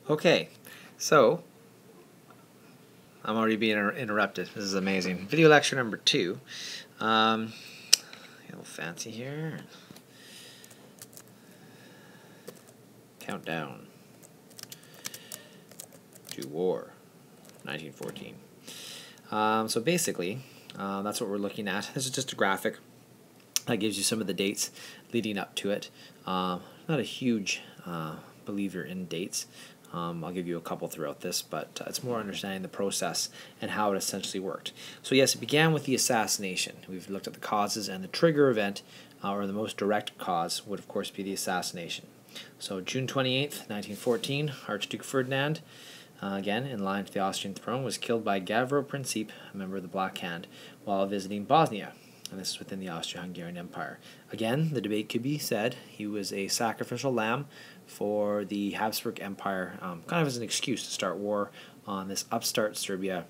Okay, so I'm already being interrupted. This is amazing. Video lecture number 2. A little fancy here. Countdown to war, 1914. So basically, that's what we're looking at. This is just a graphic that gives you some of the dates leading up to it. Not a huge believer in dates. I'll give you a couple throughout this, but it's more understanding the process and how it essentially worked. So yes, it began with the assassination. We've looked at the causes, and the trigger event, or the most direct cause, would of course be the assassination. So June 28th, 1914, Archduke Ferdinand, again in line to the Austrian throne, was killed by Gavrilo Princip, a member of the Black Hand, while visiting Bosnia. And this is within the Austro-Hungarian Empire. Again, the debate could be said he was a sacrificial lamb for the Habsburg Empire, kind of as an excuse to start war on this upstart Serbia,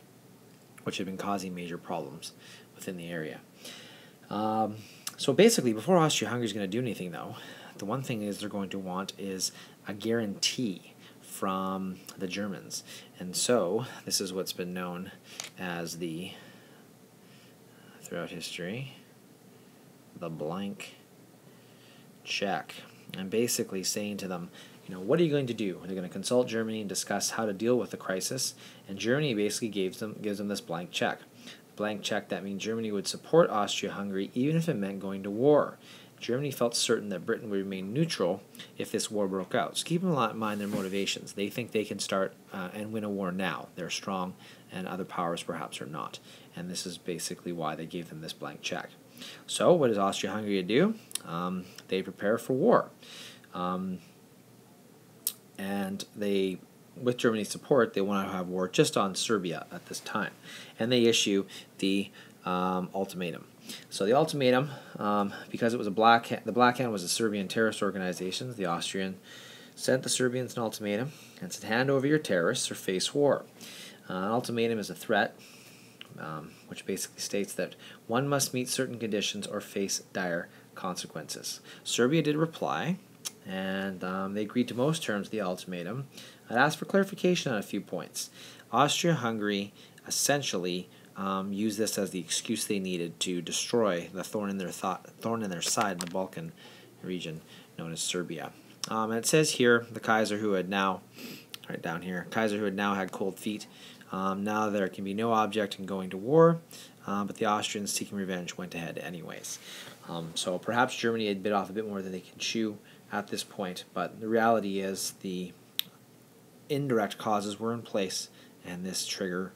which had been causing major problems within the area. So basically, before Austria-Hungary is going to do anything, though, the one thing is they're going to want is a guarantee from the Germans. And so this is what's been known as throughout history, the blank check. And basically saying to them, what are you going to do? They're going to consult Germany and discuss how to deal with the crisis. And Germany basically gives them this blank check. Blank check, that means Germany would support Austria-Hungary even if it meant going to war. Germany felt certain that Britain would remain neutral if this war broke out. So keep in mind their motivations. They think they can start and win a war now. They're strong, and other powers perhaps are not. And this is basically why they gave them this blank check. So what does Austria-Hungary do? They prepare for war. And they, with Germany's support, they want to have war just on Serbia at this time. And they issue the ultimatum. So the ultimatum, because it was the Black Hand was a Serbian terrorist organization, the Austrian sent the Serbians an ultimatum and said, hand over your terrorists or face war. An ultimatum is a threat, which basically states that one must meet certain conditions or face dire consequences. Serbia did reply, and they agreed to most terms of the ultimatum. I'd ask for clarification on a few points. Austria-Hungary essentially used this as the excuse they needed to destroy the thorn in their side in the Balkan region known as Serbia. And it says here the Kaiser, who had now, right down here, Kaiser who had now had cold feet. Now there can be no object in going to war, but the Austrians seeking revenge went ahead anyways. So perhaps Germany had bit off a bit more than they can chew at this point, but the reality is the indirect causes were in place, and this trigger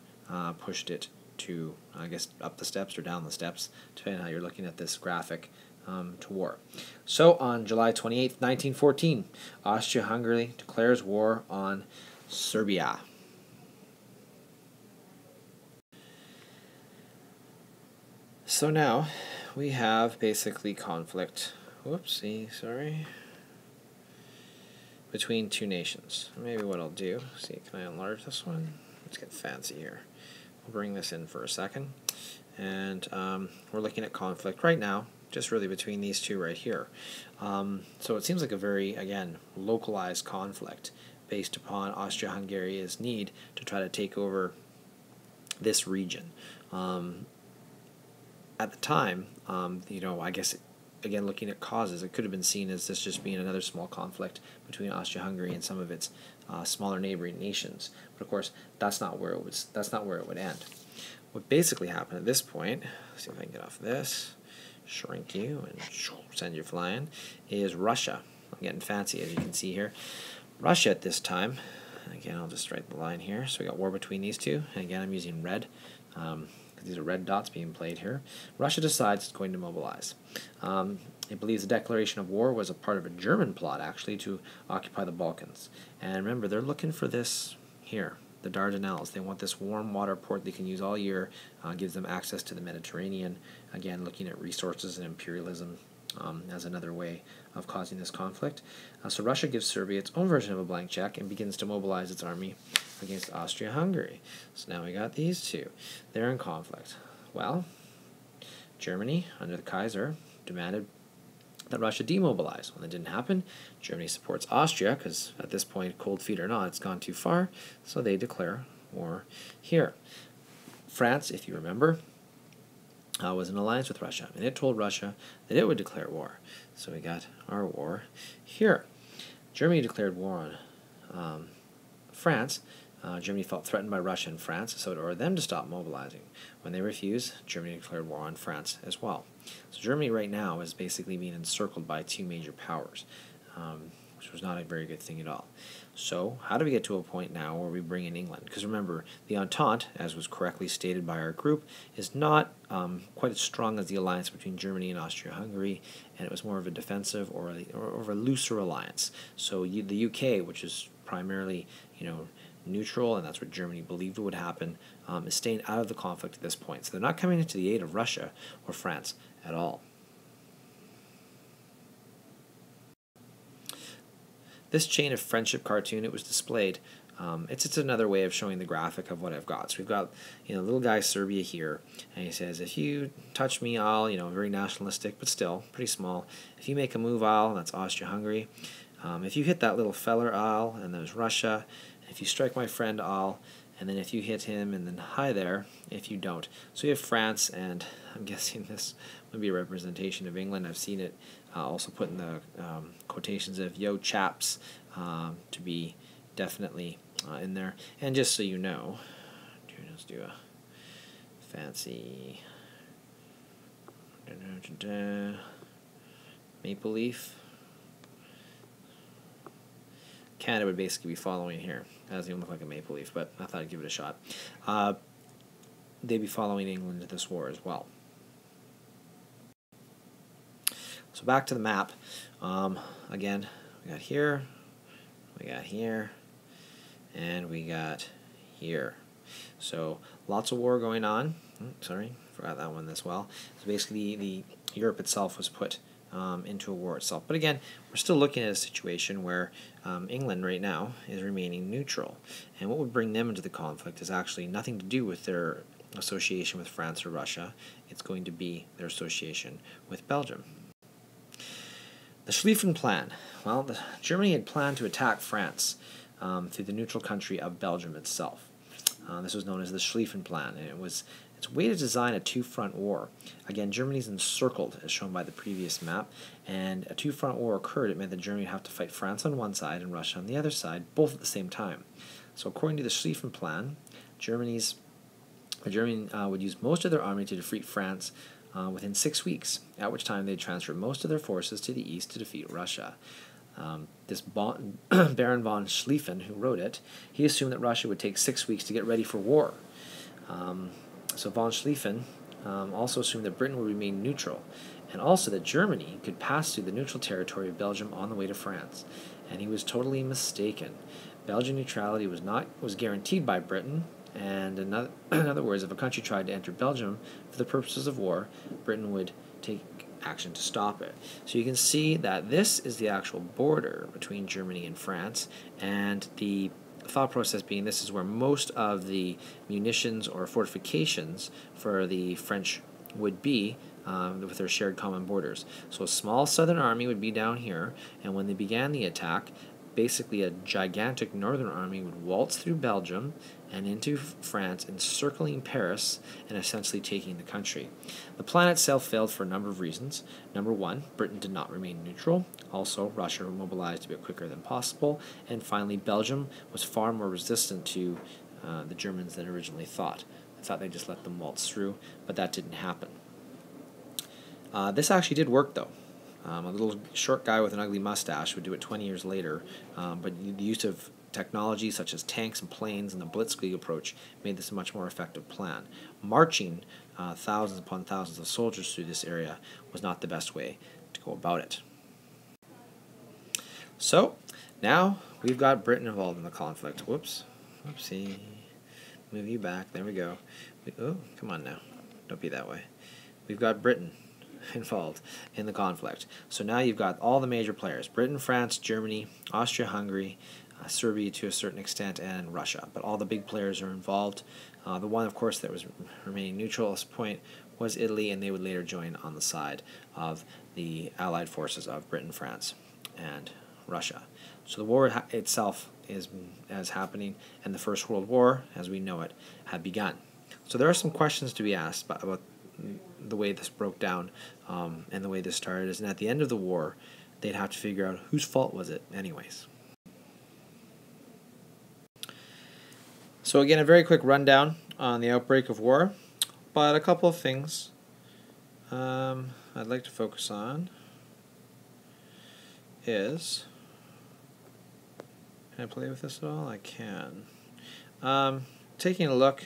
pushed it to, I guess, up the steps or down the steps, depending on how you're looking at this graphic, to war. So on July 28th, 1914, Austria-Hungary declares war on Serbia. So now we have basically conflict, between two nations. Maybe what I'll do, can I enlarge this one? Let's get fancy here. We'll bring this in for a second. And we're looking at conflict right now, just really between these two right here. So it seems like a very, again, localized conflict based upon Austria-Hungary's need to try to take over this region. At the time, I guess, again, looking at causes, it could have been seen as this just being another small conflict between Austria-Hungary and some of its smaller neighboring nations. But of course, that's not where it would end. What basically happened at this point, let's see if I can get off this, shrink you and send you flying, is Russia. I'm getting fancy, as you can see here. Russia at this time, again, I'll just write the line here. So we got war between these two, and again, I'm using red. These are red dots being played here. Russia decides it's going to mobilize. It believes the declaration of war was a part of a German plot, actually, to occupy the Balkans. And remember, they're looking for this here, the Dardanelles. They want this warm water port they can use all year, gives them access to the Mediterranean. Again, looking at resources and imperialism as another way of causing this conflict. So Russia gives Serbia its own version of a blank check and begins to mobilize its army against Austria-Hungary. So now we got these two. They're in conflict. Well, Germany, under the Kaiser, demanded that Russia demobilized. When that didn't happen, Germany supports Austria, because at this point, cold feet or not, it's gone too far, so they declare war here. France, if you remember, was in alliance with Russia, and it told Russia that it would declare war. So we got our war here. Germany declared war on France. Germany felt threatened by Russia and France, so it ordered them to stop mobilizing. When they refused, Germany declared war on France as well. So Germany right now is basically being encircled by two major powers, which was not a very good thing at all. So how do we get to a point now where we bring in England? Because remember, the Entente, as was correctly stated by our group, is not quite as strong as the alliance between Germany and Austria-Hungary, and it was more of a defensive or a looser alliance. So the UK, which is primarily, neutral, and that's what Germany believed would happen, is staying out of the conflict at this point. So they're not coming into the aid of Russia or France at all. This chain of friendship cartoon, it was displayed. It's another way of showing the graphic of what I've got. So we've got, little guy Serbia here, and he says, if you touch me, I'll, very nationalistic, but still pretty small. If you make a move, I'll, that's Austria-Hungary. If you hit that little feller, I'll, and there's Russia. If you strike my friend, I'll, and then if you hit him, and then hi there, if you don't. So you have France, and I'm guessing this would be a representation of England. I've seen it also put in the quotations of yo chaps to be definitely in there. And just so you know, let's do a fancy maple leaf. Canada would basically be following here. It doesn't even look like a maple leaf, but I thought I'd give it a shot. They'd be following England to this war as well. So back to the map. Again, we got here, we got here, and we got here. So lots of war going on. Sorry, forgot that one as well. So basically, the Europe itself was put into a war itself. But again, we're still looking at a situation where England right now is remaining neutral. And what would bring them into the conflict is actually nothing to do with their association with France or Russia. It's going to be their association with Belgium. The Schlieffen Plan. Well, Germany had planned to attack France through the neutral country of Belgium itself. This was known as the Schlieffen Plan, and it's a way to design a two-front war. Again, Germany's encircled, as shown by the previous map, and a two-front war occurred. It meant that Germany would have to fight France on one side and Russia on the other side, both at the same time. So according to the Schlieffen Plan, Germany would use most of their army to defeat France within 6 weeks, at which time they'd transfer most of their forces to the east to defeat Russia. This Baron von Schlieffen, who wrote it, he assumed that Russia would take 6 weeks to get ready for war. So von Schlieffen also assumed that Britain would remain neutral, and also that Germany could pass through the neutral territory of Belgium on the way to France. And he was totally mistaken. Belgian neutrality was guaranteed by Britain, and in other words, if a country tried to enter Belgium for the purposes of war, Britain would take action to stop it. So you can see that this is the actual border between Germany and France, and the thought process being this is where most of the munitions or fortifications for the French would be with their shared common borders. So a small southern army would be down here, and when they began the attack, basically a gigantic northern army would waltz through Belgium and into France, encircling Paris and essentially taking the country. The plan itself failed for a number of reasons. Number one, Britain did not remain neutral. Also, Russia mobilized a bit quicker than possible. And finally, Belgium was far more resistant to the Germans than originally thought. I thought they'd just let them waltz through, but that didn't happen. This actually did work, though. A little short guy with an ugly mustache would do it 20 years later, but the use of technology such as tanks and planes and the blitzkrieg approach made this a much more effective plan. Marching thousands upon thousands of soldiers through this area was not the best way to go about it. So, now we've got Britain involved in the conflict. Whoops. Whoopsie. Move you back. There we go. Oh, come on now. Don't be that way. We've got Britain involved in the conflict. So now you've got all the major players: Britain, France, Germany, Austria-Hungary, Serbia to a certain extent, and Russia. But all the big players are involved. The one, of course, that was remaining neutral at this point was Italy, and they would later join on the side of the Allied forces of Britain, France, and Russia. So the war itself is happening, and the First World War, as we know it, had begun. So there are some questions to be asked about the way this broke down and the way this started. And at the end of the war, they'd have to figure out whose fault was it anyways. So again, a very quick rundown on the outbreak of war, but a couple of things I'd like to focus on is, can I play with this at all? I can. Taking a look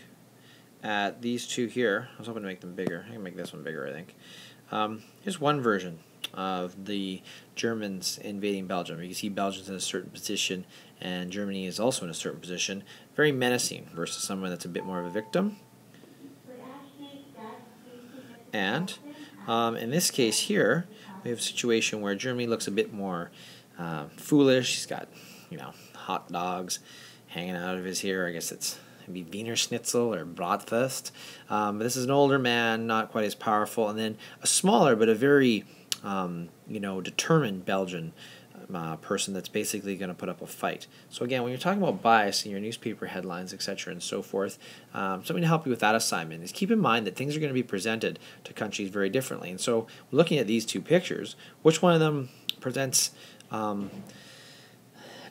at these two here, I was hoping to make them bigger. I can make this one bigger, I think. Here's one version of the Germans invading Belgium. You can see Belgium's in a certain position, and Germany is also in a certain position. Very menacing versus someone that's a bit more of a victim. And in this case here, we have a situation where Germany looks a bit more foolish. He's got, hot dogs hanging out of his ear. I guess it's maybe Wiener Schnitzel or Bratwurst. But this is an older man, not quite as powerful, and then a smaller but a very determined Belgian person that's basically going to put up a fight. So again, when you're talking about bias in your newspaper headlines, etc., and so forth, something to help you with that assignment is keep in mind that things are going to be presented to countries very differently. And so looking at these two pictures, which one of them presents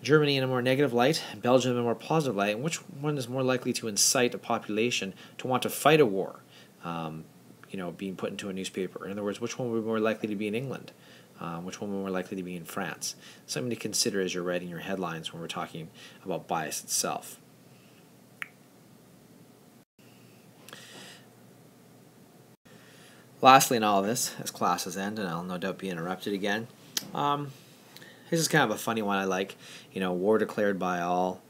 Germany in a more negative light, Belgium in a more positive light, and which one is more likely to incite a population to want to fight a war, being put into a newspaper? In other words, which one would be more likely to be in England? Which one would be more likely to be in France? Something to consider as you're writing your headlines when we're talking about bias itself. Lastly in all of this, as classes end, and I'll no doubt be interrupted again, this is kind of a funny one I like. War declared by all.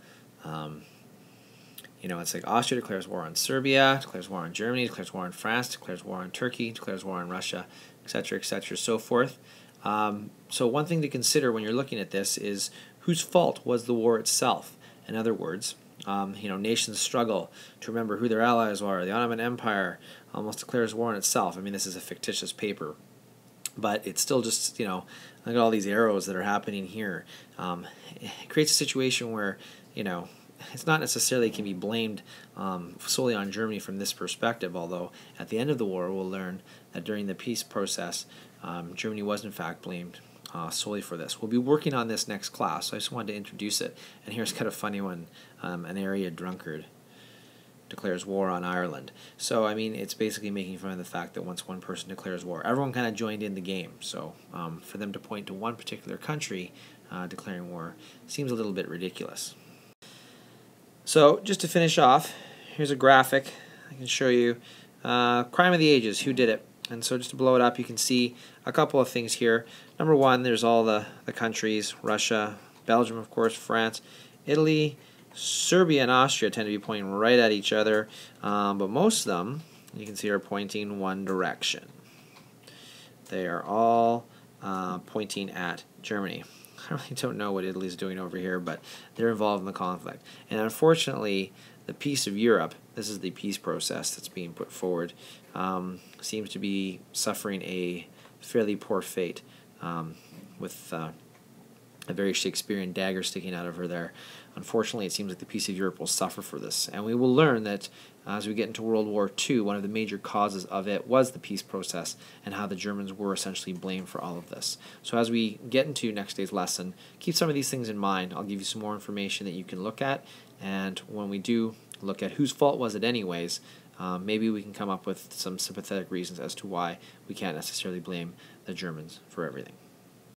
It's like Austria declares war on Serbia, declares war on Germany, declares war on France, declares war on Turkey, declares war on Russia, etc., so forth. So one thing to consider when you're looking at this is whose fault was the war itself? In other words, nations struggle to remember who their allies are. The Ottoman Empire almost declares war on itself. I mean, this is a fictitious paper, but it's still just, look at all these arrows that are happening here. It creates a situation where, it's not necessarily can be blamed solely on Germany from this perspective, although at the end of the war we'll learn that during the peace process Germany was in fact blamed solely for this. We'll be working on this next class, so I just wanted to introduce it. And here's kind of a funny one. An area drunkard declares war on Ireland. So, I mean, it's basically making fun of the fact that once one person declares war, everyone kind of joined in the game. So, for them to point to one particular country declaring war seems a little bit ridiculous. So, just to finish off, here's a graphic I can show you. Crime of the ages, who did it? And so just to blow it up, you can see a couple of things here. Number one, there's all the countries, Russia, Belgium, of course, France, Italy, Serbia, and Austria tend to be pointing right at each other, but most of them, you can see, are pointing one direction. They are all pointing at Germany. I really don't know what Italy's doing over here, but they're involved in the conflict. And unfortunately, the peace of Europe, this is the peace process that's being put forward, seems to be suffering a fairly poor fate with a very Shakespearean dagger sticking out of her there. Unfortunately, it seems like the peace of Europe will suffer for this. And we will learn that as we get into World War II, one of the major causes of it was the peace process and how the Germans were essentially blamed for all of this. So as we get into next day's lesson, keep some of these things in mind. I'll give you some more information that you can look at. And when we do look at whose fault was it anyways, maybe we can come up with some sympathetic reasons as to why we can't necessarily blame the Germans for everything.